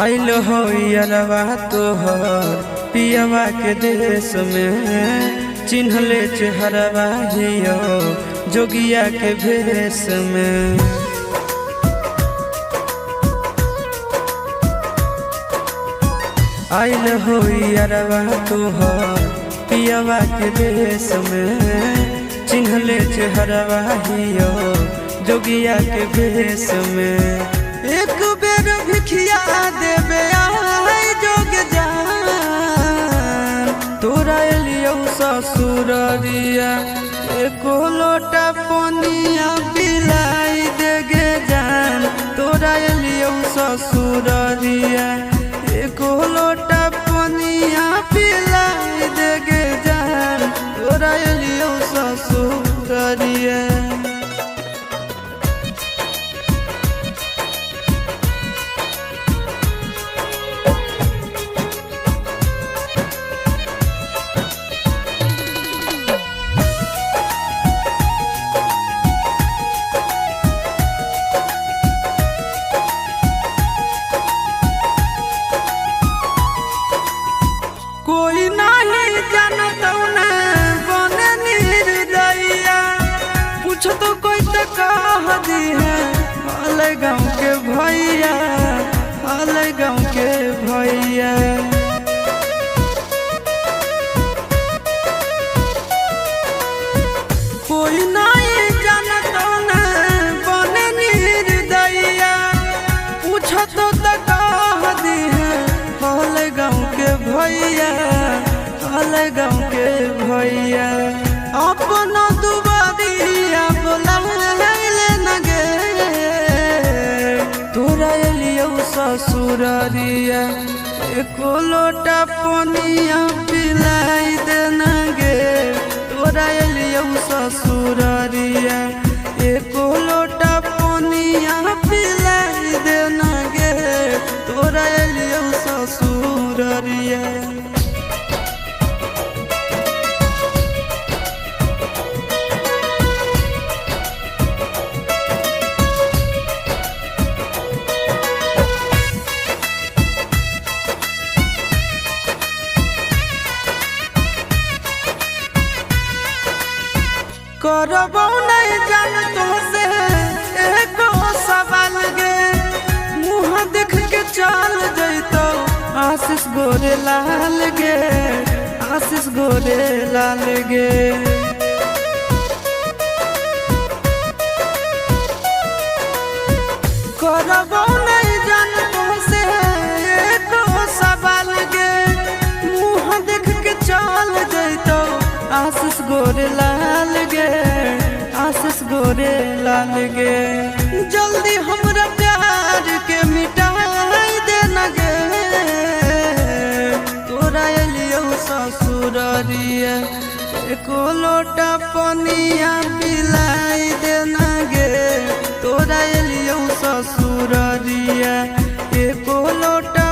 आइल हो यारवा तोहर पियवा के देश में, चिन्हले चेहरवा हियो जोगिया के भेष में। आइल हो यारवा तोहर पियवा के देश में, चिन्हले चेहरवा हियो जोगिया के भेष में। एक बेर भिखिया देवे आई जोग जान, तोरा एलियो ससुररिया एको लोटा पनिया पिलाई देगे जान। तोरा एलियो ससुररिया एको लोटा पनिया पिलाई देगे जान। तोरा एलियो ससुररिया कोई नहीं जानता न बने निर्दयिया, पूछ तो कोई तो कह दी है हाले गाँव के भैया, हाले गाँव के भैया। कोई नहीं जानता न बने निर्दयिया, पूछ तो कह दी है हाले गाँव के भैया, हाले गाँव के भैया। अपना दुबारिया बोलाइले न गे, तोरा एलियो ससुररिया एको लोटा पनिया पिलाई दे न गे। तोरा एलियो ससुररिया एको लोटा पनिया पिलाई दे न गे। तोरा एलियो ससुररिया करबो नहीं जान तो से एको सवाल गे, मुँह देख के चल जैतो आशीष गोरे लाल गे, आशीष गोरे लाल गे। करबो नहीं जान तो से एको सवाल गे, मुँह देख के चल जैतो आशीष गोरे लाल गे, आशीष गोरे लाल गे। जल्दी हमरा प्यार के मिटाई दे न गे, तोरा एलियो ससुररिया एको लोटा पनिया पिलाई दे न गे। तोरा एलियो ससुररिया एको लोटा